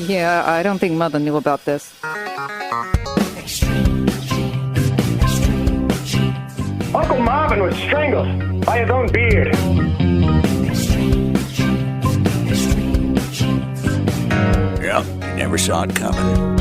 Yeah, I don't think Mother knew about this. Uncle Marvin was strangled by his own beard. Yep, you never saw it coming.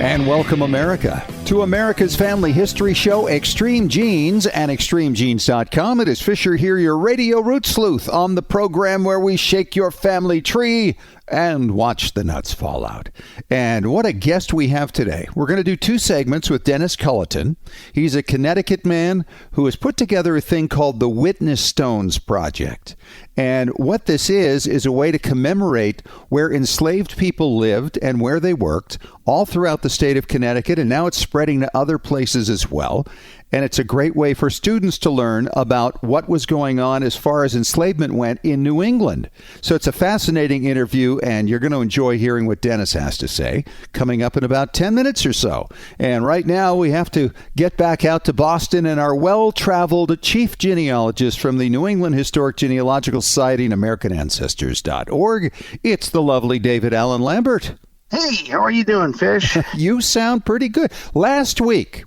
And welcome, America, to America's family history show, Extreme Genes, and ExtremeGenes.com. It is Fisher here, your radio root sleuth, on the program where we shake your family tree and watch the nuts fall out. And what a guest we have today. We're going to do two segments with Dennis Culleton. He's a Connecticut man who has put together a thing called the Witness Stones Project. And what this is a way to commemorate where enslaved people lived and where they worked all throughout the state of Connecticut, and now it's spreading to other places as well. And it's a great way for students to learn about what was going on as far as enslavement went in New England. So it's a fascinating interview, and you're going to enjoy hearing what Dennis has to say coming up in about 10 minutes or so. And right now we have to get back out to Boston and our well-traveled chief genealogist from the New England Historic Genealogical Society and AmericanAncestors.org. It's the lovely David Allen Lambert. Hey, how are you doing, Fish? You sound pretty good. Last week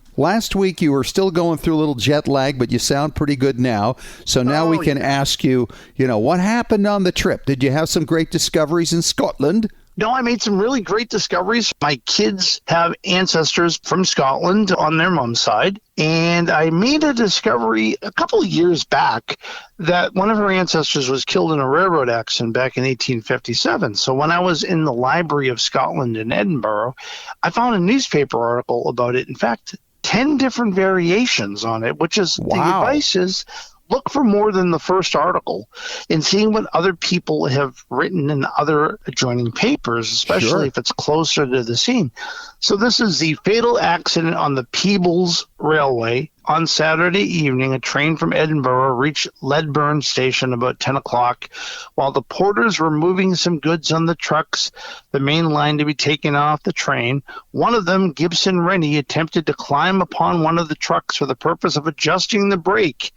you were still going through a little jet lag, but you sound pretty good now. So now we can ask you, what happened on the trip? Did you have some great discoveries in Scotland? No, I made some really great discoveries. My kids have ancestors from Scotland on their mom's side. And I made a discovery a couple of years back that one of her ancestors was killed in a railroad accident back in 1857. So when I was in the Library of Scotland in Edinburgh, I found a newspaper article about it. In fact, 10 different variations on it, which is the advice is look for more than the first article and seeing what other people have written in other adjoining papers, especially if it's closer to the scene. So this is the fatal accident on the Peebles Railway. On Saturday evening, a train from Edinburgh reached Ledburn Station about 10 o'clock. While the porters were moving some goods on the trucks, the main line to be taken off the train, one of them, Gibson Rennie, attempted to climb upon one of the trucks for the purpose of adjusting the brake,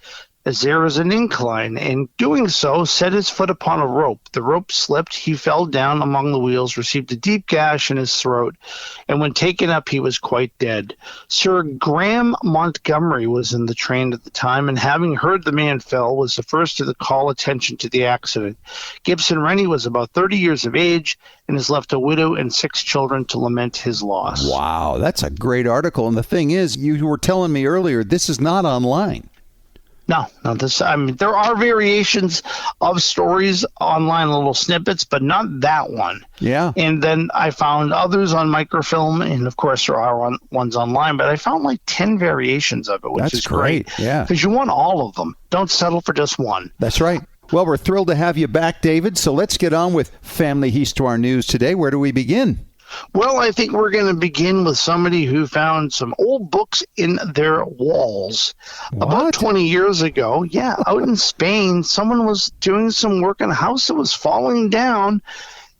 as there is an incline, and doing so, set his foot upon a rope. The rope slipped, he fell down among the wheels, received a deep gash in his throat, and when taken up, he was quite dead. Sir Graham Montgomery was in the train at the time, and having heard the man fell, was the first to call attention to the accident. Gibson Rennie was about 30 years of age, and has left a widow and 6 children to lament his loss. Wow, that's a great article. And the thing is, you were telling me earlier, this is not online. No, there are variations of stories online, little snippets, but not that one. Yeah. And then I found others on microfilm, and of course there are ones online, but I found like 10 variations of it, which is great. Yeah. Because you want all of them. Don't settle for just one. That's right. Well, we're thrilled to have you back, David. So let's get on with Family Histoire news today. Where do we begin? Well, I think we're going to begin with somebody who found some old books in their walls. What? About 20 years ago, out in Spain, someone was doing some work in a house that was falling down,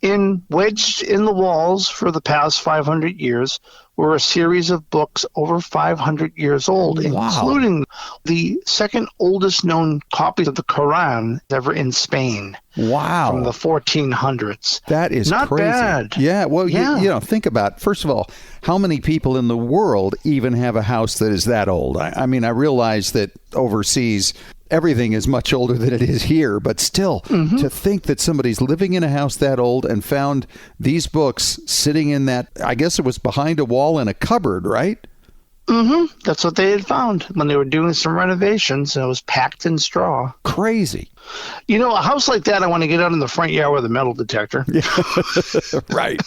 and wedged in the walls for the past 500 years were a series of books over 500 years old, including the second oldest known copies of the Quran ever in Spain. Wow. From the 1400s. That is not crazy. Bad. Yeah, well, you think about, first of all, how many people in the world even have a house that is that old? I mean, I realize that overseas everything is much older than it is here, but still, to think that somebody's living in a house that old and found these books sitting in that, I guess it was behind a wall in a cupboard, right? That's what they had found when they were doing some renovations, and it was packed in straw. Crazy. A house like that, I want to get out in the front yard with a metal detector. Right.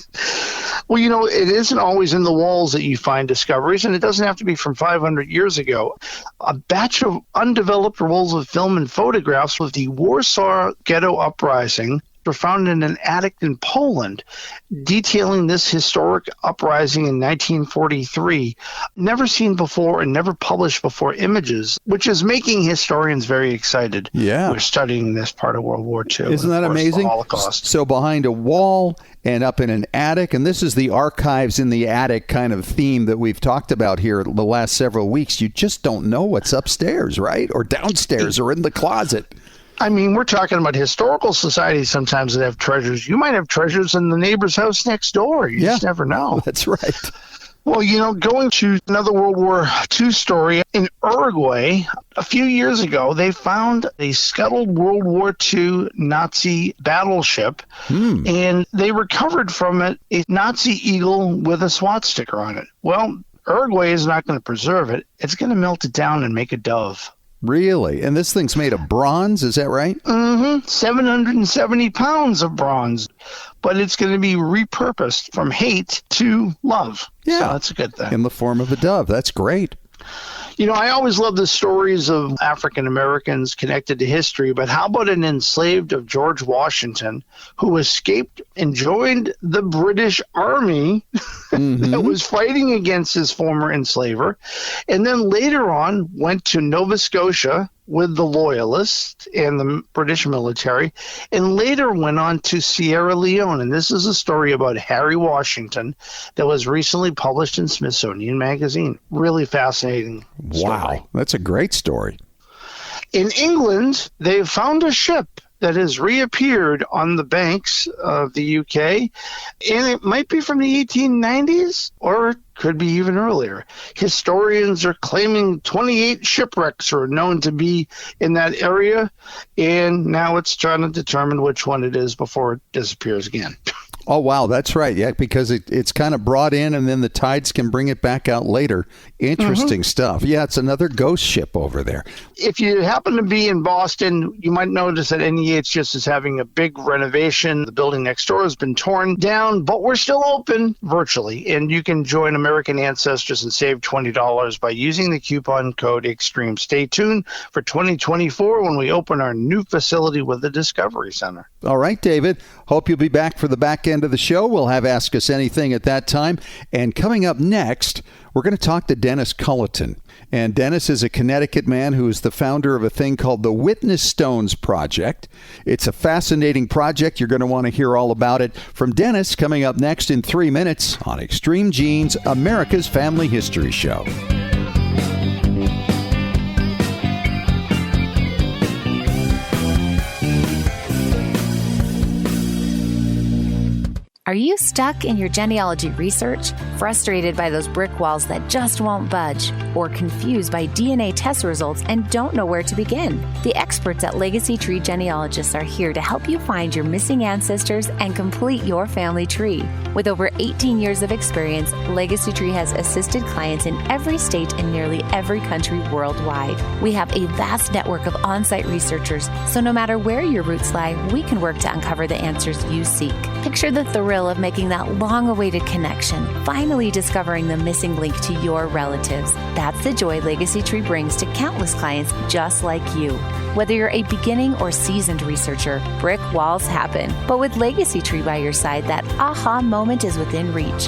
Well, it isn't always in the walls that you find discoveries, and it doesn't have to be from 500 years ago. A batch of undeveloped rolls of film and photographs of the Warsaw Ghetto Uprising were found in an attic in Poland, detailing this historic uprising in 1943, never seen before and never published before images, which is making historians very excited. Yeah. We're studying this part of World War II. Isn't that amazing? The Holocaust. So behind a wall and up in an attic, and this is the archives in the attic kind of theme that we've talked about here the last several weeks. You just don't know what's upstairs, right? Or downstairs or in the closet. I mean, we're talking about historical societies sometimes that have treasures. You might have treasures in the neighbor's house next door. You just never know. That's right. Well, going to another World War II story, in Uruguay, a few years ago, they found a scuttled World War II Nazi battleship, and they recovered from it a Nazi eagle with a swastika on it. Well, Uruguay is not going to preserve it. It's going to melt it down and make a dove. Really? And this thing's made of bronze, is that right? 770 pounds of bronze. But it's going to be repurposed from hate to love. Yeah. So that's a good thing. In the form of a dove. That's great. I always love the stories of African Americans connected to history, but how about an enslaved of George Washington who escaped and joined the British Army that was fighting against his former enslaver, and then later on went to Nova Scotia with the Loyalists and the British military, and later went on to Sierra Leone. And this is a story about Harry Washington that was recently published in Smithsonian Magazine. Really fascinating story. Wow, that's a great story. In England, they found a ship that has reappeared on the banks of the UK, and it might be from the 1890s, or it could be even earlier. Historians are claiming 28 shipwrecks are known to be in that area, and now it's trying to determine which one it is before it disappears again. Oh, wow, that's right. Yeah, because it's kind of brought in and then the tides can bring it back out later. Interesting stuff. Yeah, it's another ghost ship over there. If you happen to be in Boston, you might notice that NEH just is having a big renovation. The building next door has been torn down, but we're still open virtually. And you can join American Ancestors and save $20 by using the coupon code EXTREME. Stay tuned for 2024 when we open our new facility with the Discovery Center. All right, David. Hope you'll be back for the back end of the show. We'll have Ask Us Anything at that time. And coming up next, we're going to talk to Dennis Culleton. And Dennis is a Connecticut man who is the founder of a thing called the Witness Stones Project. It's a fascinating project. You're going to want to hear all about it from Dennis coming up next in 3 minutes on Extreme Genes, America's Family History Show. Are you stuck in your genealogy research, frustrated by those brick walls that just won't budge, or confused by DNA test results and don't know where to begin? The experts at Legacy Tree Genealogists are here to help you find your missing ancestors and complete your family tree. With over 18 years of experience, Legacy Tree has assisted clients in every state and nearly every country worldwide. We have a vast network of on-site researchers, so no matter where your roots lie, we can work to uncover the answers you seek. Picture the thrill of making that long-awaited connection, finally discovering the missing link to your relatives. That's the joy Legacy Tree brings to countless clients just like you. Whether you're a beginning or seasoned researcher, brick walls happen. But with Legacy Tree by your side, that aha moment is within reach.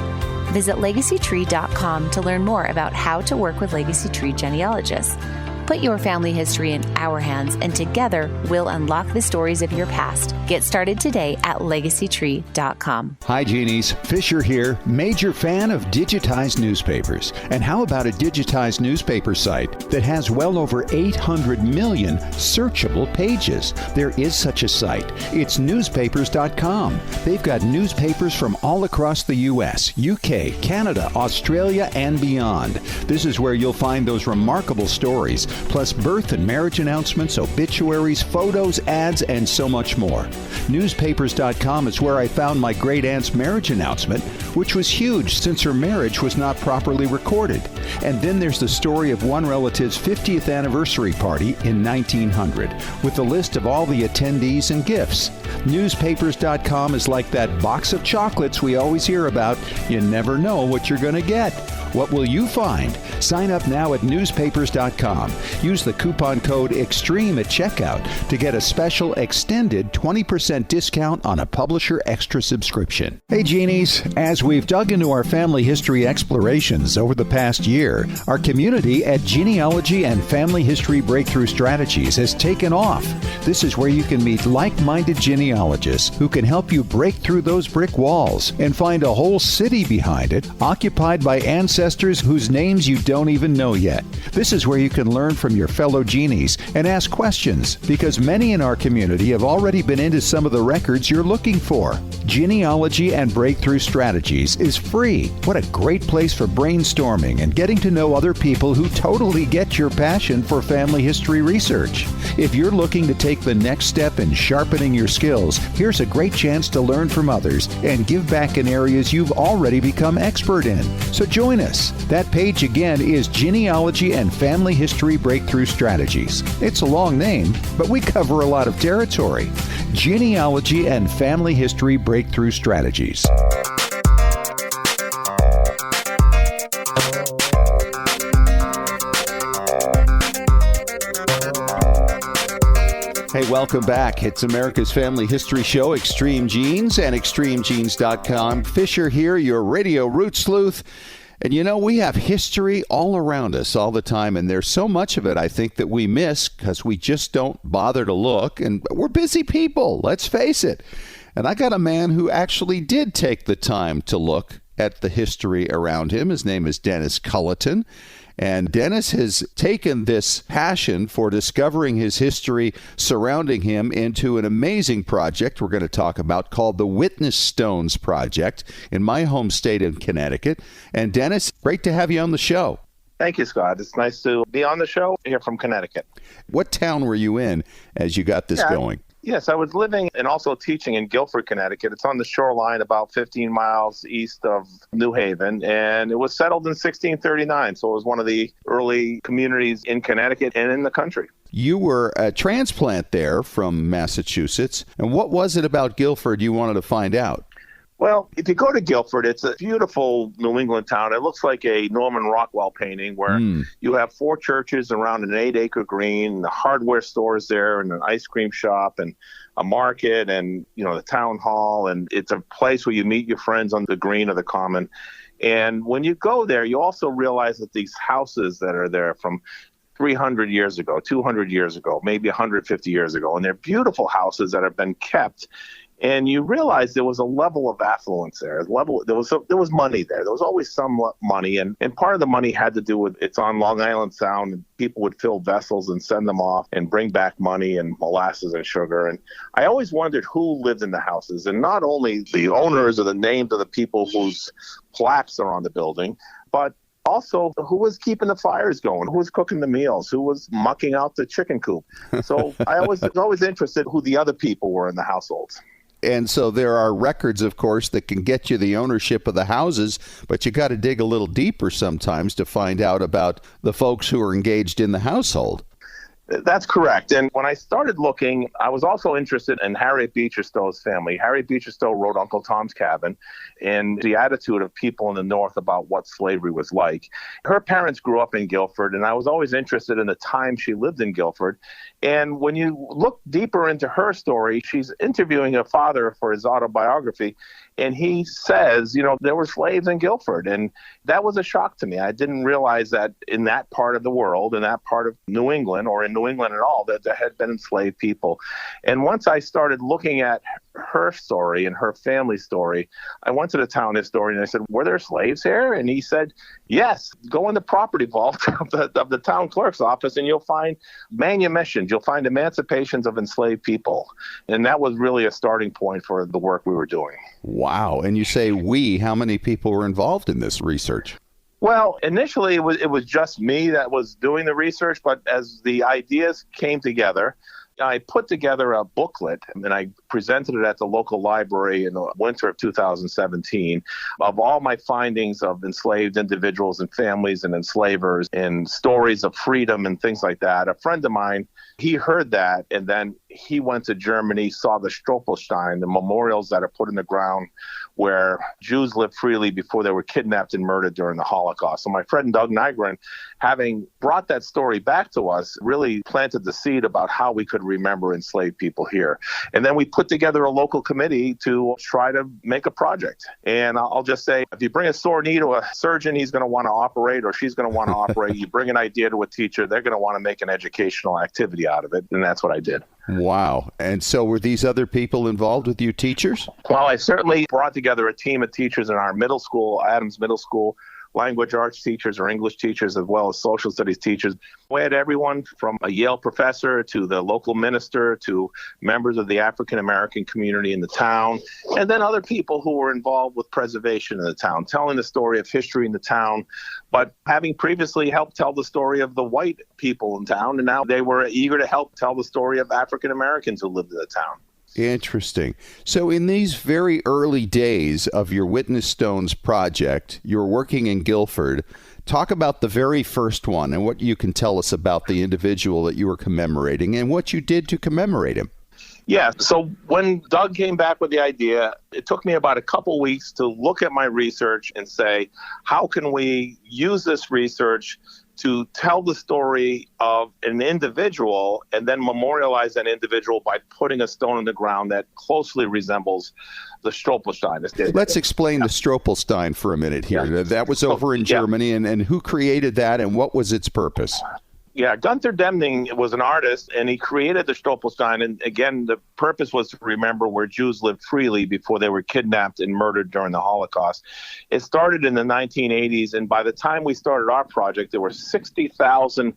Visit legacytree.com to learn more about how to work with Legacy Tree Genealogists. Put your family history in our hands, and together we'll unlock the stories of your past. Get started today at legacytree.com. Hi, Genies. Fisher here, major fan of digitized newspapers. And how about a digitized newspaper site that has well over 800 million searchable pages? There is such a site. It's newspapers.com. They've got newspapers from all across the U.S., UK, Canada, Australia, and beyond. This is where you'll find those remarkable stories, plus birth and marriage announcements, obituaries, photos, ads, and so much more. Newspapers.com is where I found my great-aunt's marriage announcement, which was huge since her marriage was not properly recorded. And then there's the story of one relative's 50th anniversary party in 1900, with a list of all the attendees and gifts. Newspapers.com is like that box of chocolates we always hear about. You never know what you're going to get. What will you find? Sign up now at newspapers.com. Use the coupon code EXTREME at checkout to get a special extended 20% discount on a Publisher Extra subscription. Hey, Genies, as we've dug into our family history explorations over the past year, our community at Genealogy and Family History Breakthrough Strategies has taken off. This is where you can meet like-minded genealogists who can help you break through those brick walls and find a whole city behind it, occupied by ancestors whose names you don't even know yet. This is where you can learn from your fellow genies and ask questions, because many in our community have already been into some of the records you're looking for. Genealogy and Breakthrough Strategies is free. What a great place for brainstorming and getting to know other people who totally get your passion for family history research. If you're looking to take the next step in sharpening your skills, here's a great chance to learn from others and give back in areas you've already become expert in. So join us. That page again is Genealogy and Family History Breakthrough Strategies. It's a long name, but we cover a lot of territory. Genealogy and Family History Breakthrough Strategies. Hey, welcome back. It's America's Family History Show, Extreme Genes and ExtremeGenes.com. Fisher here, your radio root sleuth. And you know, we have history all around us all the time, and there's so much of it, I think, that we miss because we just don't bother to look, and we're busy people, let's face it. And I got a man who actually did take the time to look at the history around him. His name is Dennis Culleton. And Dennis has taken this passion for discovering his history surrounding him into an amazing project we're going to talk about called the Witness Stones Project in my home state of Connecticut. And Dennis, great to have you on the show. Thank you, Scott. It's nice to be on the show here from Connecticut. What town were you in as you got this going? Yes, I was living and also teaching in Guilford, Connecticut. It's on the shoreline about 15 miles east of New Haven, and it was settled in 1639. So it was one of the early communities in Connecticut and in the country. You were a transplant there from Massachusetts. And what was it about Guilford you wanted to find out? Well, if you go to Guilford, it's a beautiful New England town. It looks like a Norman Rockwell painting where you have 4 churches around an 8-acre green, the hardware stores there, and an ice cream shop, and a market, and the town hall. And it's a place where you meet your friends on the green or the common. And when you go there, you also realize that these houses that are there from 300 years ago, 200 years ago, maybe 150 years ago, and they're beautiful houses that have been kept. And you realize there was a level of affluence there. There was money there. There was always some money, and part of the money had to do with it's on Long Island Sound, and people would fill vessels and send them off and bring back money and molasses and sugar. And I always wondered who lived in the houses, and not only the owners or the names of the people whose plaques are on the building, but also who was keeping the fires going, who was cooking the meals, who was mucking out the chicken coop. So I was always interested who the other people were in the households. And so there are records, of course, that can get you the ownership of the houses, but you got to dig a little deeper sometimes to find out about the folks who are engaged in the household. That's correct. And when I started looking, I was also interested in Harriet Beecher Stowe's family. Harriet Beecher Stowe wrote Uncle Tom's Cabin and the attitude of people in the North about what slavery was like. Her parents grew up in Guilford, and I was always interested in the time she lived in Guilford. And when you look deeper into her story, she's interviewing her father for his autobiography, and he says, there were slaves in Guilford. And that was a shock to me. I didn't realize that in that part of the world, in that part of New England, or in New England at all, that there had been enslaved people. And once I started looking at her story and her family story, I went to the town historian and I said, were there slaves here? And he said, yes, go in the property vault of the town clerk's office and you'll find manumissions, you'll find emancipations of enslaved people. And that was really a starting point for the work we were doing. Wow. And you say how many people were involved in this research? Well, initially it was just me that was doing the research, but as the ideas came together, I put together a booklet and I presented it at the local library in the winter of 2017 of all my findings of enslaved individuals and families and enslavers and stories of freedom and things like that. A friend of mine, he heard that, and then he went to Germany, saw the Stolperstein, the memorials that are put in the ground where Jews lived freely before they were kidnapped and murdered during the Holocaust. So my friend Doug Nygren, having brought that story back to us, really planted the seed about how we could remember enslaved people here. And then we put together a local committee to try to make a project. And I'll just say, if you bring a sore knee to a surgeon, he's going to want to operate, or she's going to want to operate. You bring an idea to a teacher, they're going to want to make an educational activity out of it. And that's what I did. Wow. And so were these other people involved with you teachers? Well, I certainly brought together a team of teachers in our middle school, Adams Middle School, language arts teachers or English teachers, as well as social studies teachers. We had everyone from a Yale professor to the local minister to members of the African American community in the town, and then other people who were involved with preservation in the town, telling the story of history in the town, but having previously helped tell the story of the white people in town, and now they were eager to help tell the story of African Americans who lived in the town. Interesting. So in these very early days of your Witness Stones project, you were working in Guilford. Talk about the very first one and what you can tell us about the individual that you were commemorating and what you did to commemorate him. Yeah, so when Doug came back with the idea, it took me about a couple weeks to look at my research and say, how can we use this research to tell the story of an individual and then memorialize that individual by putting a stone in the ground that closely resembles the Stolperstein. Let's explain the Stolperstein for a minute here. Yeah. That was over in Germany, and who created that and what was its purpose? Yeah, Gunther Demning was an artist, and he created the Stolperstein. And again, the purpose was to remember where Jews lived freely before they were kidnapped and murdered during the Holocaust. It started in the 1980s, and by the time we started our project, there were 60,000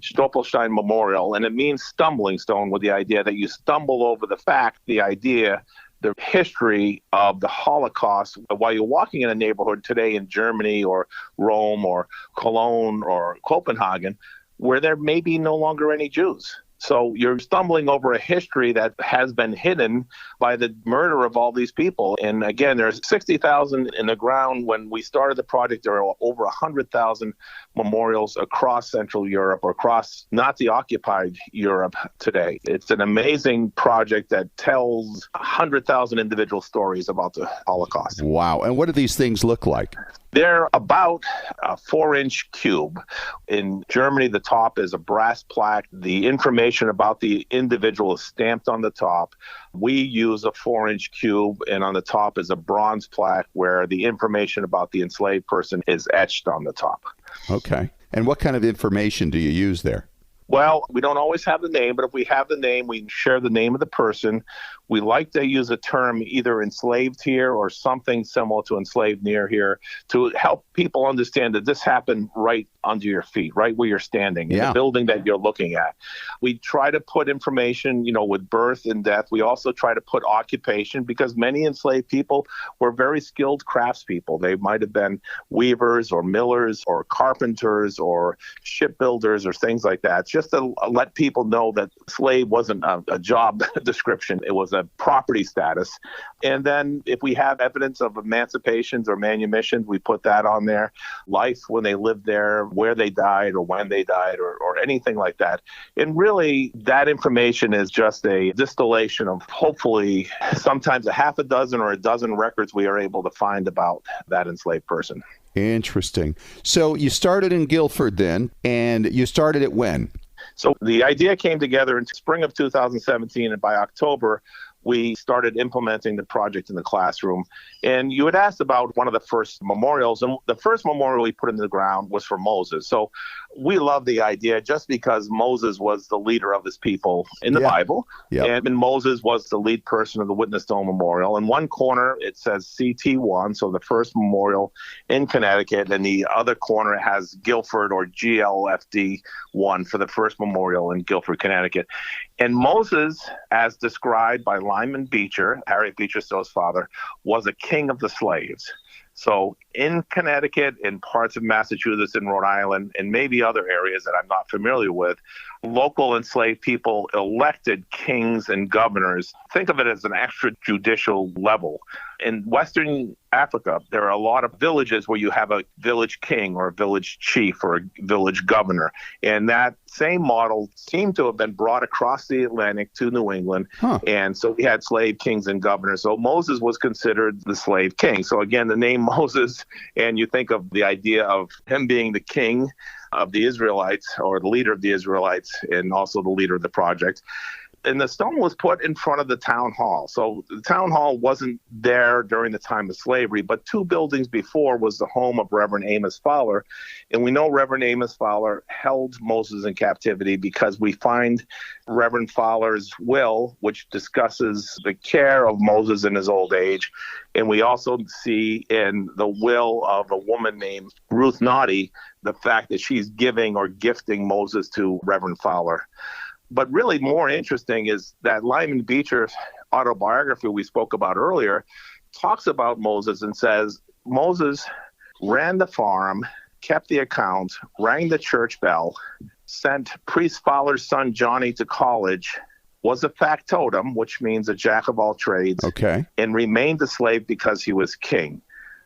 Stolperstein memorial, and it means stumbling stone, with the idea that you stumble over the fact, the idea, the history of the Holocaust while you're walking in a neighborhood today in Germany or Rome or Cologne or Copenhagen, where there may be no longer any Jews. So you're stumbling over a history that has been hidden by the murder of all these people. And again, there's 60,000 in the ground. When we started the project, there are over 100,000 memorials across Central Europe or across Nazi-occupied Europe today. It's an amazing project that tells 100,000 individual stories about the Holocaust. Wow. And what do these things look like? They're about a 4-inch cube. In Germany, the top is a brass plaque. The information about the individual is stamped on the top. We use a 4-inch cube, and on the top is a bronze plaque where the information about the enslaved person is etched on the top. Okay. And what kind of information do you use there? Well, we don't always have the name, but if we have the name, we share the name of the person. We like to use a term either enslaved here or something similar to enslaved near here to help people understand that this happened right under your feet, right where you're standing, in the building that you're looking at. We try to put information, with birth and death. We also try to put occupation, because many enslaved people were very skilled craftspeople. They might have been weavers or millers or carpenters or shipbuilders or things like that, just to let people know that slave wasn't a job description. It was a property status. And then if we have evidence of emancipations or manumissions, we put that on there. Life when they lived there, where they died or when they died or anything like that. And really, that information is just a distillation of hopefully sometimes a half a dozen or a dozen records we are able to find about that enslaved person. Interesting. So you started in Guilford then, and you started it when? So the idea came together in spring of 2017, and by October, we started implementing the project in the classroom. And you had asked about one of the first memorials, and the first memorial we put in the ground was for Moses. So we love the idea just because Moses was the leader of his people in the Bible. Yep. And Moses was the lead person of the Witness Stone Memorial. In one corner, it says CT1, so the first memorial in Connecticut, and the other corner has Guilford or GLFD1 for the first memorial in Guilford, Connecticut. And Moses, as described by Lyman Beecher, Harriet Beecher Stowe's father, was a king of the slaves. So in Connecticut, in parts of Massachusetts and Rhode Island, and maybe other areas that I'm not familiar with, local enslaved people elected kings and governors. Think of it as an extrajudicial level. In Western Africa, there are a lot of villages where you have a village king or a village chief or a village governor. And that same model seemed to have been brought across the Atlantic to New England. And so we had slave kings and governors. So Moses was considered the slave king. So again, the name Moses, and you think of the idea of him being the king of the Israelites, or the leader of the Israelites, and also the leader of the project. And the stone was put in front of the town hall. So the town hall wasn't there during the time of slavery, but 2 buildings before was the home of Reverend Amos Fowler. And we know Reverend Amos Fowler held Moses in captivity because we find Reverend Fowler's will, which discusses the care of Moses in his old age. And we also see in the will of a woman named Ruth Naughty the fact that she's giving or gifting Moses to Reverend Fowler. But really more interesting is that Lyman Beecher's autobiography we spoke about earlier talks about Moses and says Moses ran the farm, kept the account, rang the church bell, sent Priest Fowler's son Johnny to college, was a factotum, which means a jack of all trades, and remained a slave because he was king.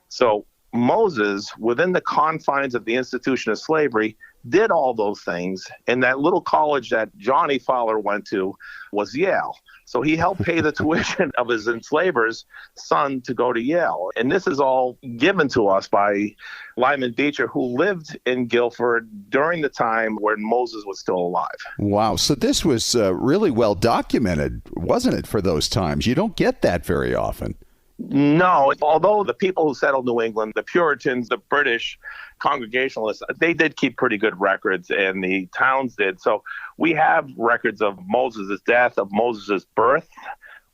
So Moses, within the confines of the institution of slavery, did all those things, and that little college that Johnny Fowler went to was Yale. So he helped pay the tuition of his enslaver's son to go to Yale. And this is all given to us by Lyman Beecher, who lived in Guilford during the time when Moses was still alive. Wow. So this was really well documented, wasn't it, for those times? You don't get that very often. No, although the people who settled New England, the Puritans, the British Congregationalists, they did keep pretty good records, and the towns did. So we have records of Moses' death, of Moses' birth.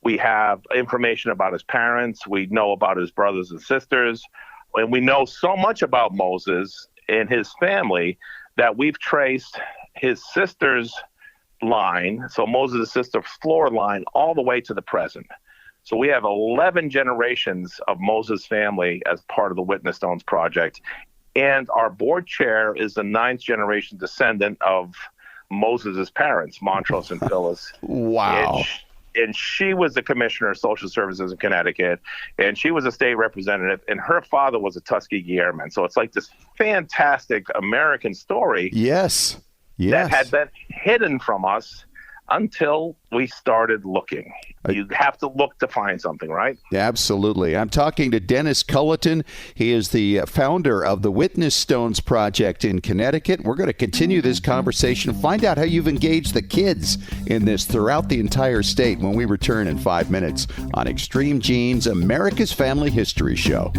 We have information about his parents. We know about his brothers and sisters. And we know so much about Moses and his family that we've traced his sister's line, so Moses' sister Flora line, all the way to the present. So we have 11 generations of Moses' family as part of the Witness Stones Project. And our board chair is the 9th generation descendant of Moses' parents, Montrose and Phyllis. Wow. And she was the commissioner of social services in Connecticut, and she was a state representative, and her father was a Tuskegee Airman. So it's like this fantastic American story. Yes. That had been hidden from us until we started looking. You have to look to find something, right? Absolutely. I'm talking to Dennis Culleton. He is the founder of the Witness Stones Project in Connecticut. We're going to continue this conversation, find out how you've engaged the kids in this throughout the entire state when we return in 5 minutes on Extreme Genes, America's Family History Show.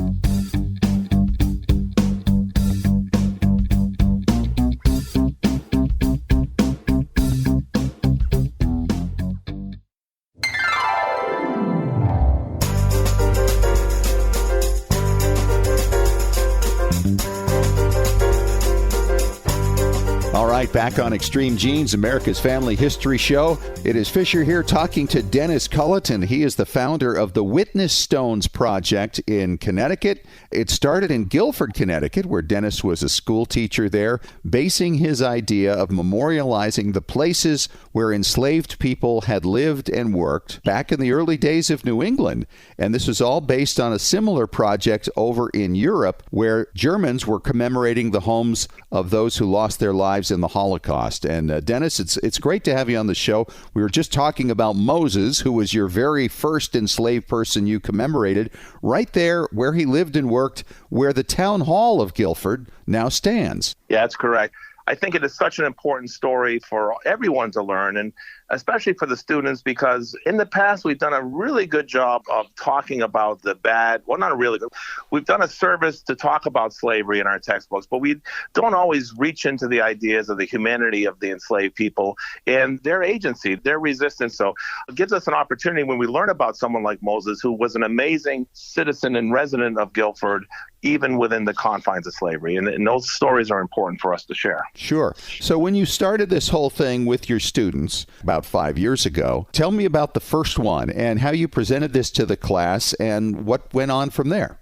Back on Extreme Genes, America's Family History Show. It is Fisher here talking to Dennis Culleton. He is the founder of the Witness Stones Project in Connecticut. It started in Guilford, Connecticut, where Dennis was a school teacher there, basing his idea of memorializing the places where enslaved people had lived and worked back in the early days of New England. And this was all based on a similar project over in Europe, where Germans were commemorating the homes of those who lost their lives in the Holocaust. And Dennis, it's great to have you on the show. We were just talking about Moses, who was your very first enslaved person you commemorated, right there where he lived and worked, where the town hall of Guilford now stands. Yeah, that's correct. I think it is such an important story for everyone to learn, and especially for the students, because in the past we've done a really good job of talking about the bad, well, not a really good, we've done a service to talk about slavery in our textbooks, but we don't always reach into the ideas of the humanity of the enslaved people and their agency, their resistance. So it gives us an opportunity when we learn about someone like Moses, who was an amazing citizen and resident of Guilford, even within the confines of slavery. And those stories are important for us to share. Sure. So when you started this whole thing with your students about 5 years ago, tell me about the first one and how you presented this to the class and what went on from there.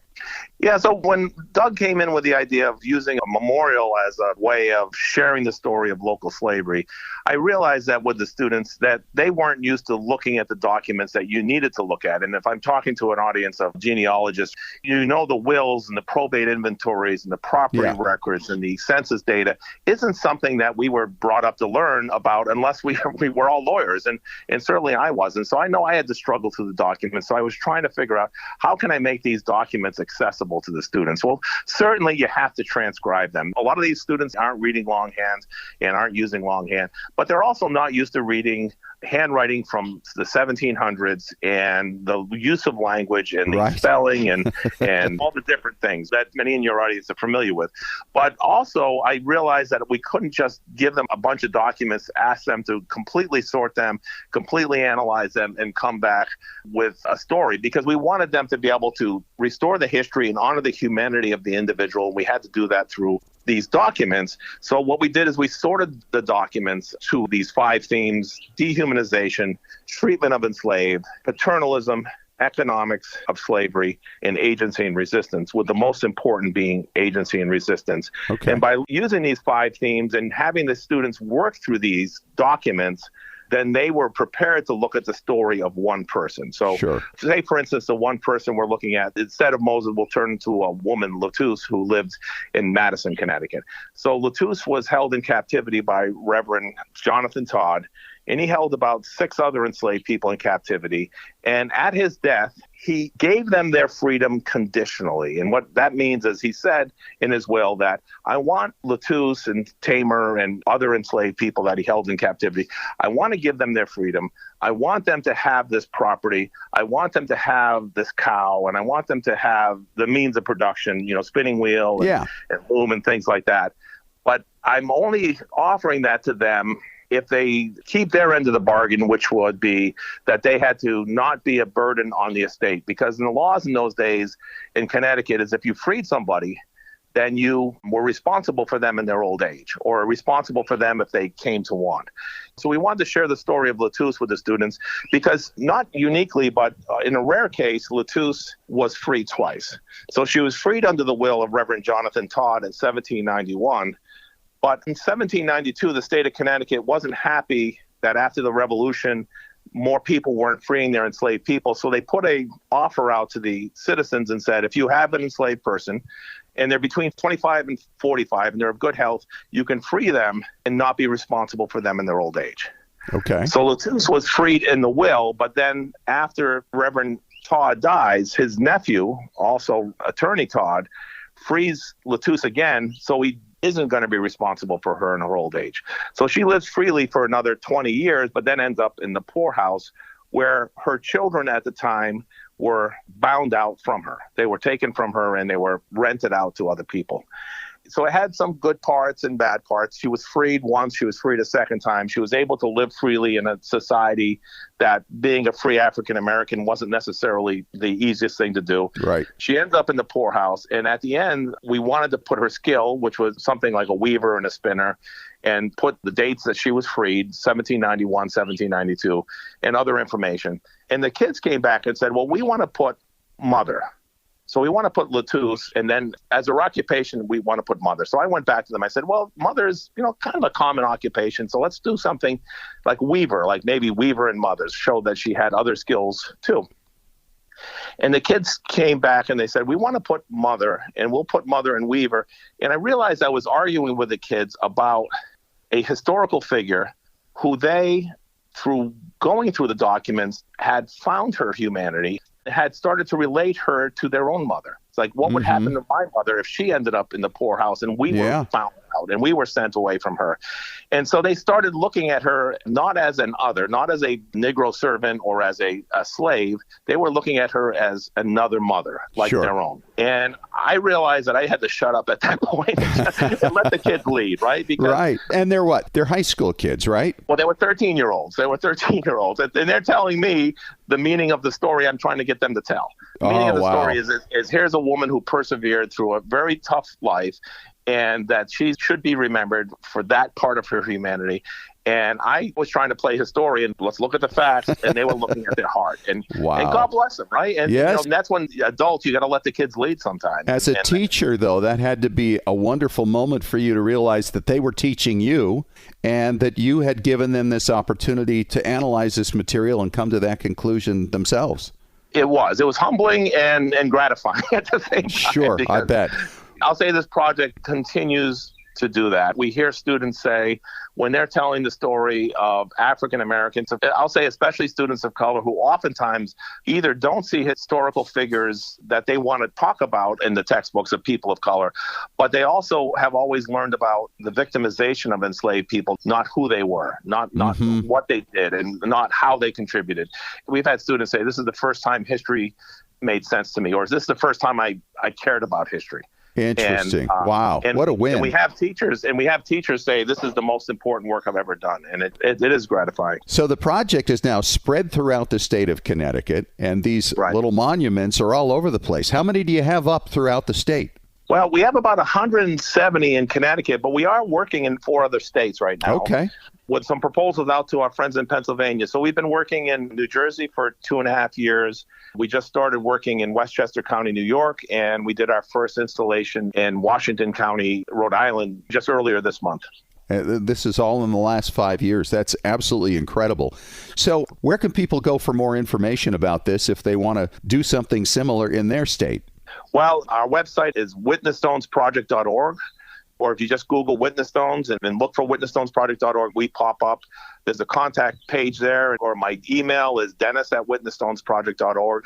Yeah, so when Doug came in with the idea of using a memorial as a way of sharing the story of local slavery, I realized that with the students that they weren't used to looking at the documents that you needed to look at. And if I'm talking to an audience of genealogists, you know the wills and the probate inventories and the property records and the census data isn't something that we were brought up to learn about unless we were all lawyers. And certainly I wasn't. So I know I had to struggle through the documents. So I was trying to figure out, how can I make these documents accessible to the students? Well, certainly you have to transcribe them. A lot of these students aren't reading longhand and aren't using longhand, but they're also not used to reading handwriting from the 1700s and the use of language and the spelling and all the different things that many in your audience are familiar with. But also, I realized that we couldn't just give them a bunch of documents, ask them to completely sort them, completely analyze them, and come back with a story, because we wanted them to be able to restore the history and honor the humanity of the individual. We had to do that through these documents. So what we did is we sorted the documents to these 5 themes: dehumanization, treatment of enslaved, paternalism, economics of slavery, and agency and resistance, with the most important being agency and resistance. Okay. And by using these 5 themes and having the students work through these documents, then they were prepared to look at the story of one person. So say, for instance, the one person we're looking at, instead of Moses, will turn into a woman, Latouche, who lived in Madison, Connecticut. So Latouche was held in captivity by Reverend Jonathan Todd, and he held about 6 other enslaved people in captivity. And at his death, he gave them their freedom conditionally. And what that means is he said in his will that, I want Latouche and Tamer and other enslaved people that he held in captivity, I want to give them their freedom. I want them to have this property. I want them to have this cow, and I want them to have the means of production, spinning wheel and loom and things like that. But I'm only offering that to them if they keep their end of the bargain, which would be that they had to not be a burden on the estate. Because in the laws in those days in Connecticut is if you freed somebody, then you were responsible for them in their old age, or responsible for them if they came to want. So we wanted to share the story of Latouche with the students, because not uniquely, but in a rare case, Latouche was freed twice. So she was freed under the will of Reverend Jonathan Todd in 1791. But in 1792, the state of Connecticut wasn't happy that after the Revolution, more people weren't freeing their enslaved people. So they put an offer out to the citizens and said, if you have an enslaved person and they're between 25 and 45 and they're of good health, you can free them and not be responsible for them in their old age. Okay. So Latouche was freed in the will, but then after Reverend Todd dies, his nephew, also attorney Todd, frees Latouche again, so he isn't going to be responsible for her in her old age. So she lives freely for another 20 years, but then ends up in the poorhouse, where her children at the time were bound out from her. They were taken from her and they were rented out to other people. So it had some good parts and bad parts. She was freed once, she was freed a second time. She was able to live freely in a society that, being a free African American, wasn't necessarily the easiest thing to do. Right. She ends up in the poorhouse, and at the end, we wanted to put her skill, which was something like a weaver and a spinner, and put the dates that she was freed, 1791, 1792, and other information. And the kids came back and said, well, we want to put mother. So we want to put Latouche, and then as our occupation, we want to put mother. So I went back to them. I said, well, mother is, kind of a common occupation. So let's do something like weaver, like maybe weaver and mothers, show that she had other skills too. And the kids came back and they said, we want to put mother, and we'll put mother and weaver. And I realized I was arguing with the kids about a historical figure who they, through going through the documents, had found her humanity, had started to relate her to their own mother. It's like, what would happen to my mother if she ended up in the poorhouse and we were found out and we were sent away from her? And so they started looking at her not as an other, not as a Negro servant or as a slave. They were looking at her as another mother, like their own. And I realized that I had to shut up at that point and let the kids lead, right? Because, And they're what? They're high school kids, right? Well, they were 13-year-olds. And they're telling me the meaning of the story I'm trying to get them to tell. The meaning of the story is here's a woman who persevered through a very tough life, and that she should be remembered for that part of her humanity. And I was trying to play historian. Let's look at the facts, and they were looking at their heart. And, wow. And God bless them, right? And, yes. And that's when adults, you got to let the kids lead sometimes. As a teacher, though, that had to be a wonderful moment for you to realize that they were teaching you and that you had given them this opportunity to analyze this material and come to that conclusion themselves. It was humbling and gratifying at the same time. Sure, I bet. I'll say this project continues to do that. We hear students say, when they're telling the story of African Americans, I'll say especially students of color, who oftentimes either don't see historical figures that they want to talk about in the textbooks of people of color, but they also have always learned about the victimization of enslaved people, not who they were, not what they did, and not how they contributed. We've had students say, this is the first time history made sense to me, or is this the first time I cared about history? Interesting. Wow. What a win. And we have teachers say, this is the most important work I've ever done. And it is gratifying. So the project is now spread throughout the state of Connecticut, and these little monuments are all over the place. How many do you have up throughout the state? Well, we have about 170 in Connecticut, but we are working in 4 other states right now. Okay. With some proposals out to our friends in Pennsylvania. So we've been working in New Jersey for 2.5 years. We just started working in Westchester County, New York, and we did our first installation in Washington County, Rhode Island, just earlier this month. This is all in the last 5 years. That's absolutely incredible. So where can people go for more information about this if they want to do something similar in their state? Well, our website is witnessstonesproject.org. Or if you just Google Witness Stones and look for witnessstonesproject.org, we pop up. There's a contact page there, or my email is dennis@witnessstonesproject.org.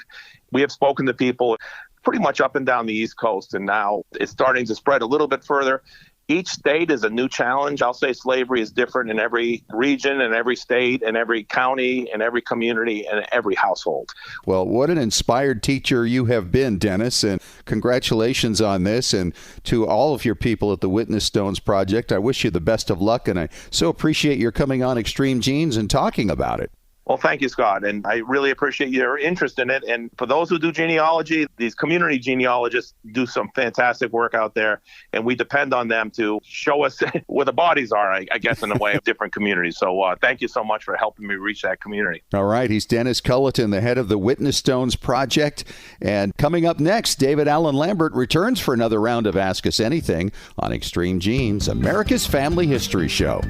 We have spoken to people pretty much up and down the East Coast, and now it's starting to spread a little bit further. Each state is a new challenge. I'll say slavery is different in every region and every state and every county and every community and every household. Well, what an inspired teacher you have been, Dennis, and congratulations on this. And to all of your people at the Witness Stones Project, I wish you the best of luck, and I so appreciate your coming on Extreme Genes and talking about it. Well, thank you, Scott, and I really appreciate your interest in it. And for those who do genealogy, these community genealogists do some fantastic work out there, and we depend on them to show us where the bodies are, I guess, in a way of different communities. So thank you so much for helping me reach that community. All right. He's Dennis Culleton, the head of the Witness Stones Project. And coming up next, David Allen Lambert returns for another round of Ask Us Anything on Extreme Genes, America's Family History Show.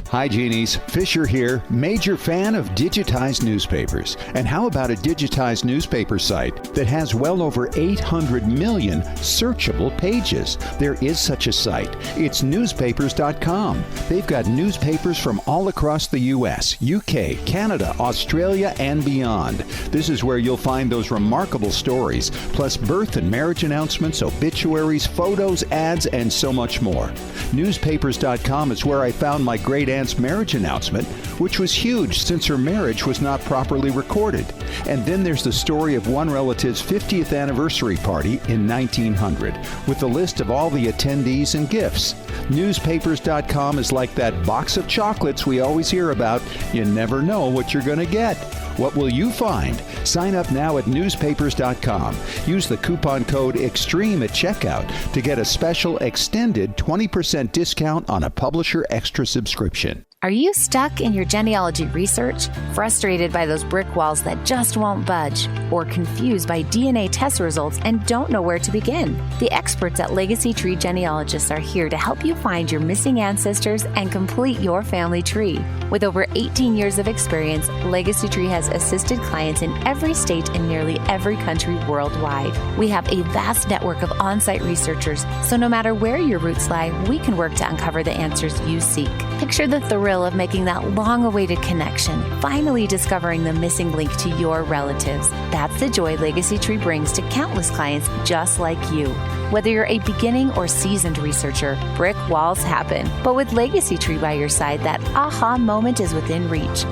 Hi, Genies. Fisher here, major fan of digitized newspapers. And how about a digitized newspaper site that has well over 800 million searchable pages? There is such a site. It's newspapers.com. They've got newspapers from all across the U.S., UK, Canada, Australia, and beyond. This is where you'll find those remarkable stories, plus birth and marriage announcements, obituaries, photos, ads, and so much more. Newspapers.com is where I found my great aunt's marriage announcement, which was huge since her marriage was not properly recorded. And then there's the story of one relative's 50th anniversary party in 1900, with a list of all the attendees and gifts. Newspapers.com is like that box of chocolates we always hear about. You never know what you're going to get. What will you find? Sign up now at newspapers.com. Use the coupon code EXTREME at checkout to get a special extended 20% discount on a Publisher Extra subscription. Are you stuck in your genealogy research, frustrated by those brick walls that just won't budge, or confused by DNA test results and don't know where to begin? The experts at Legacy Tree Genealogists are here to help you find your missing ancestors and complete your family tree. With over 18 years of experience, Legacy Tree has assisted clients in every state and nearly every country worldwide. We have a vast network of on-site researchers, so no matter where your roots lie, we can work to uncover the answers you seek. Picture the thrill of making that long-awaited connection, finally discovering the missing link to your relatives. That's the joy Legacy Tree brings to countless clients just like you. Whether you're a beginning or seasoned researcher, brick walls happen. But with Legacy Tree by your side, that aha moment is within reach.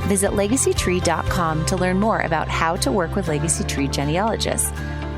Visit legacytree.com to learn more about how to work with Legacy Tree genealogists.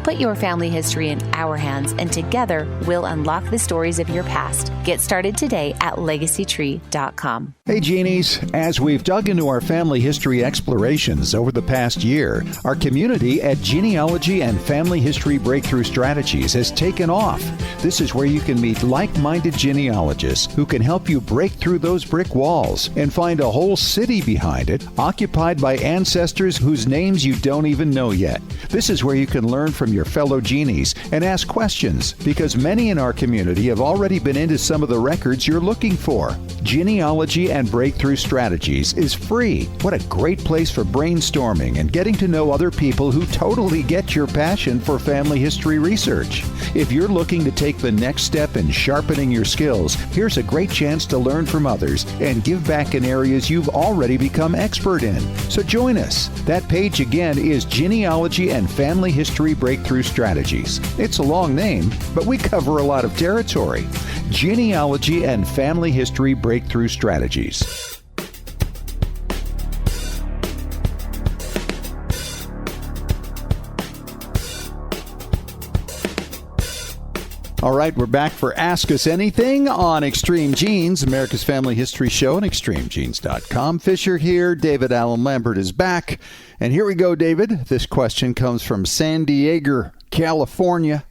Put your family history in our hands, and together we'll unlock the stories of your past. Get started today at legacytree.com. Hey Genies, as we've dug into our family history explorations over the past year, our community at Genealogy and Family History Breakthrough Strategies has taken off. This is where you can meet like-minded genealogists who can help you break through those brick walls and find a whole city behind it, occupied by ancestors whose names you don't even know yet. This is where you can learn from your fellow genies and ask questions, because many in our community have already been into some of the records you're looking for. Genealogy and Breakthrough Strategies is free. What a great place for brainstorming and getting to know other people who totally get your passion for family history research. If you're looking to take the next step in sharpening your skills, here's a great chance to learn from others and give back in areas you've already become expert in. So join us. That page again is Genealogy and Family History Breakthrough Strategies. It's a long name, but we cover a lot of territory. Genealogy and Family History Breakthrough Strategies. All right, we're back for Ask Us Anything on Extreme Genes, America's Family History Show, and ExtremeGenes.com. Fisher here. David Allen Lambert is back. And here we go, David. This question comes from San Diego, California.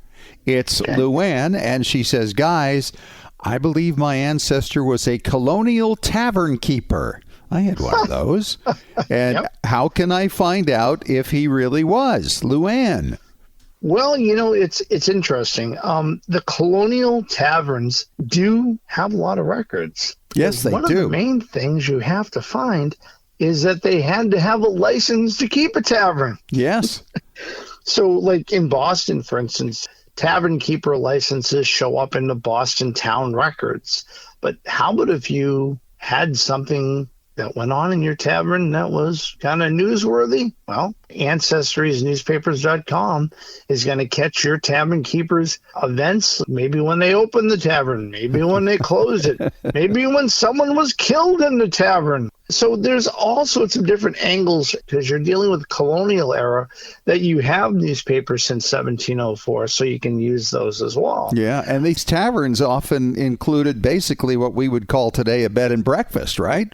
It's Luann, and she says, guys, I believe my ancestor was a colonial tavern keeper. I had one of those. And how can I find out if he really was? Luann. Well, you know, it's interesting. The colonial taverns do have a lot of records. Yes, they do. One of the main things you have to find is that they had to have a license to keep a tavern. Yes. So, like in Boston, for instance, tavern keeper licenses show up in the Boston town records. But how about if you had something that went on in your tavern that was kind of newsworthy? Well, ancestrysnewspapers.com is going to catch your tavern keeper's events, maybe when they opened the tavern, maybe when they closed it, maybe when someone was killed in the tavern. So there's all sorts of different angles, because you're dealing with colonial era, that you have newspapers since 1704, so you can use those as well. Yeah, and these taverns often included basically what we would call today a bed and breakfast, right?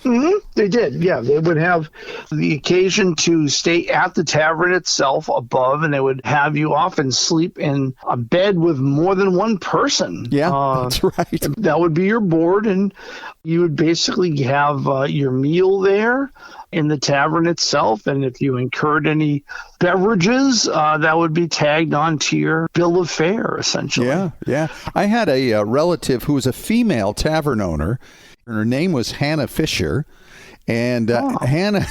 Mm-hmm. They did, yeah. They would have the occasion to stay at the tavern itself above, and they would have you often sleep in a bed with more than one person. Yeah, that's right. That would be your board, and you would basically have your meal there in the tavern itself, and if you incurred any beverages, that would be tagged onto your bill of fare, essentially. Yeah. I had a relative who was a female tavern owner. Her name was Hannah Fisher, and Hannah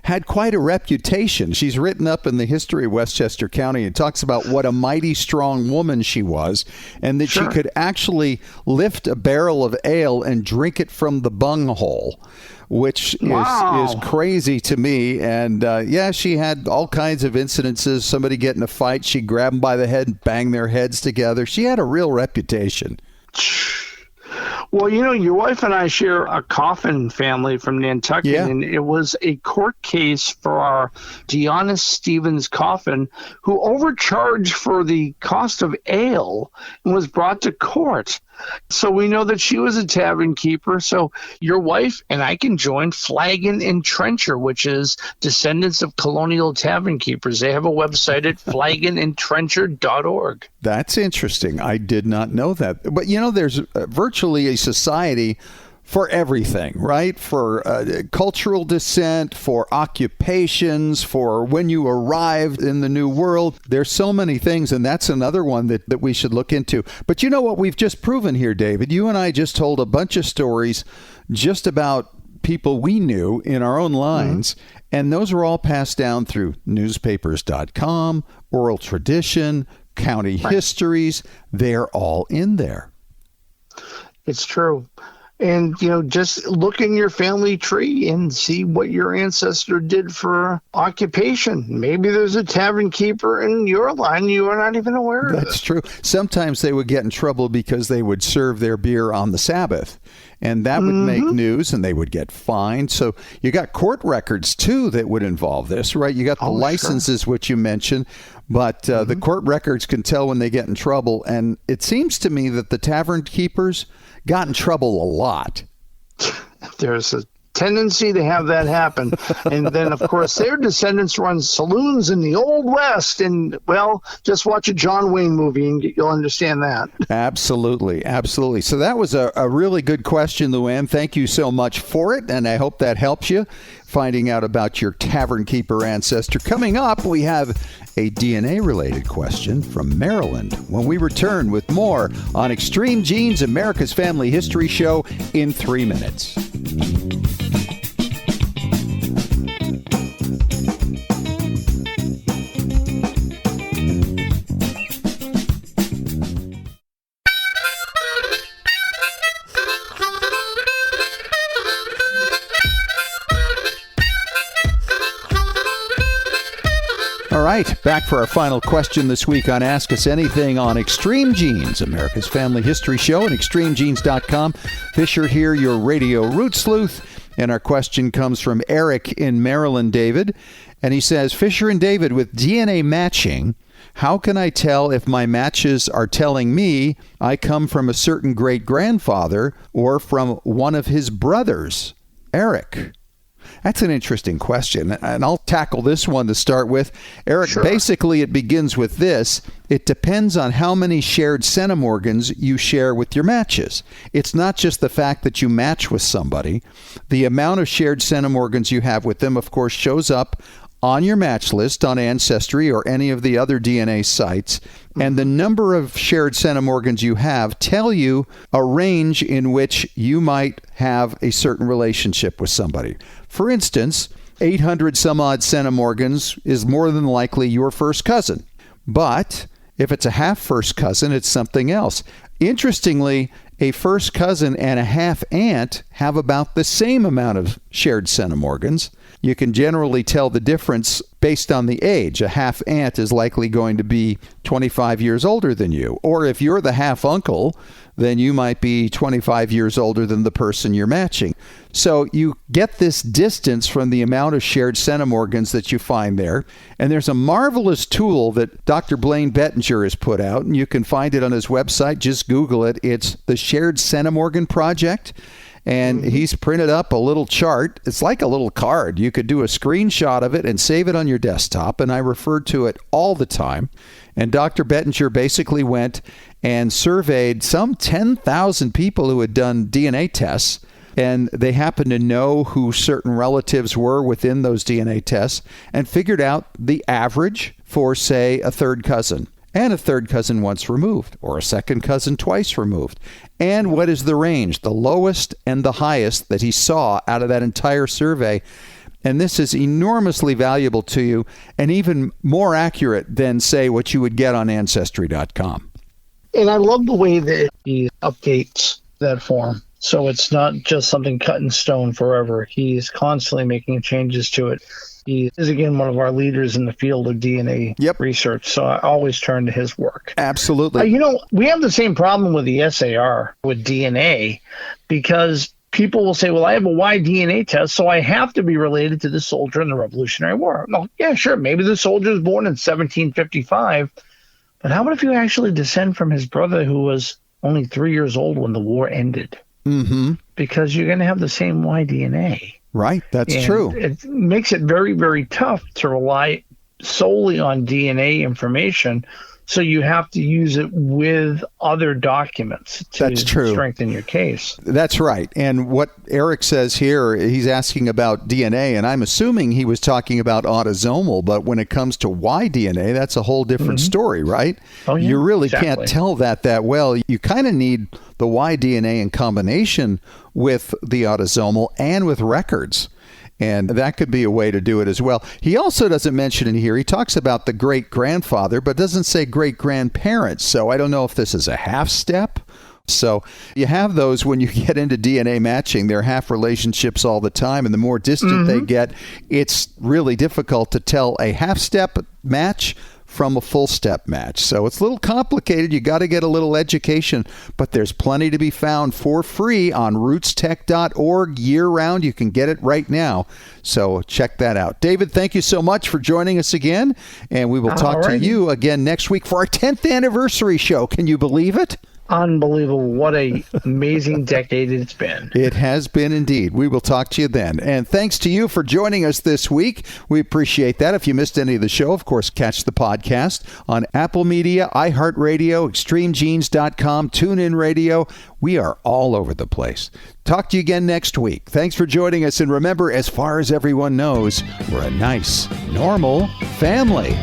had quite a reputation. She's written up in the history of Westchester County and talks about what a mighty strong woman she was, and that she could actually lift a barrel of ale and drink it from the bunghole, which is crazy to me. And she had all kinds of incidences. Somebody get in a fight, she'd grab them by the head and bang their heads together. She had a real reputation. Well, you know, your wife and I share a Coffin family from Nantucket, and it was a court case for our Deonis Stevens Coffin, who overcharged for the cost of ale and was brought to court. So we know that she was a tavern keeper. So your wife and I can join Flagon and Trencher, which is descendants of colonial tavern keepers. They have a website at flagonandtrencher.org. That's interesting. I did not know that. But, you know, there's virtually a society for everything, right? For cultural descent, for occupations, for when you arrived in the new world. There's so many things, and that's another one that we should look into. But you know what we've just proven here, David? You and I just told a bunch of stories just about people we knew in our own lines, and those are all passed down through newspapers.com, oral tradition, county histories. They're all in there. It's true. And, you know, just look in your family tree and see what your ancestor did for occupation. Maybe there's a tavern keeper in your line you are not even aware of. That's true. Sometimes they would get in trouble because they would serve their beer on the Sabbath. And that would make news, and they would get fined. So you got court records, too, that would involve this, right? You got the licenses, which you mentioned, but the court records can tell when they get in trouble. And it seems to me that the tavern keepers got in trouble a lot. There's a tendency to have that happen. And then, of course, their descendants run saloons in the Old West. And, well, just watch a John Wayne movie and you'll understand that. Absolutely. Absolutely. So that was a really good question, Luann. Thank you so much for it. And I hope that helps you finding out about your tavern keeper ancestor. Coming up, we have a DNA-related question from Maryland when we return with more on Extreme Genes, America's Family History Show in 3 minutes. All right, back for our final question this week on Ask Us Anything on Extreme Genes, America's Family History Show, and extremegenes.com. Fisher here, your radio root sleuth. And our question comes from Eric in Maryland, David. And he says, Fisher and David, with DNA matching, how can I tell if my matches are telling me I come from a certain great-grandfather or from one of his brothers? Eric. That's an interesting question, and I'll tackle this one to start with. Eric, sure. Basically it begins with this. It depends on how many shared centimorgans you share with your matches. It's not just the fact that you match with somebody. The amount of shared centimorgans you have with them, of course, shows up on your match list on Ancestry or any of the other DNA sites, and the number of shared centimorgans you have tell you a range in which you might have a certain relationship with somebody. For instance, 800 some odd centimorgans is more than likely your first cousin. But if it's a half first cousin, it's something else. Interestingly, a first cousin and a half aunt have about the same amount of shared centimorgans. You can generally tell the difference based on the age. A half aunt is likely going to be 25 years older than you. Or if you're the half uncle, then you might be 25 years older than the person you're matching. So you get this distance from the amount of shared centimorgans that you find there. And there's a marvelous tool that Dr. Blaine Bettinger has put out, and you can find it on his website. Just Google it. It's the Shared Centimorgan Project. And he's printed up a little chart. It's like a little card. You could do a screenshot of it and save it on your desktop. And I refer to it all the time. And Dr. Bettinger basically went and surveyed some 10,000 people who had done DNA tests. And they happened to know who certain relatives were within those DNA tests and figured out the average for, say, a third cousin. And a third cousin once removed, or a second cousin twice removed. And what is the range, the lowest and the highest that he saw out of that entire survey. And this is enormously valuable to you and even more accurate than, say, what you would get on Ancestry.com. And I love the way that he updates that form. So it's not just something cut in stone forever. He's constantly making changes to it. He is, again, one of our leaders in the field of DNA research, so I always turn to his work. Absolutely. We have the same problem with the SAR, with DNA, because people will say, well, I have a Y DNA test, so I have to be related to the soldier in the Revolutionary War. No, yeah, sure, maybe the soldier was born in 1755, but how about if you actually descend from his brother who was only 3 years old when the war ended? Mm-hmm. Because you're going to have the same Y DNA. Right, that's true. It makes it very, very tough to rely solely on DNA information. So you have to use it with other documents to strengthen your case. That's right. And what Eric says here, he's asking about DNA, and I'm assuming he was talking about autosomal, but when it comes to Y DNA, that's a whole different story, right? Oh, yeah, you really can't tell that well. You kind of need the Y DNA in combination with the autosomal and with records. And that could be a way to do it as well. He also doesn't mention in here, he talks about the great-grandfather, but doesn't say great-grandparents. So I don't know if this is a half step. So you have those when you get into DNA matching. They're half relationships all the time. And the more distant they get, it's really difficult to tell a half-step match from a full step match. So it's a little complicated. You got to get a little education, but there's plenty to be found for free on rootstech.org year round. You can get it right now. So check that out. David, thank you so much for joining us again. And we will talk to you again next week for our 10th anniversary show. Can you believe it? Unbelievable. What a amazing decade it's been. It has been indeed. We will talk to you then. And thanks to you for joining us this week. We appreciate that. If you missed any of the show, of course, catch the podcast on Apple Media, iHeartRadio, ExtremeGenes.com, TuneIn Radio. We are all over the place. Talk to you again next week. Thanks for joining us. And remember, as far as everyone knows, we're a nice, normal family.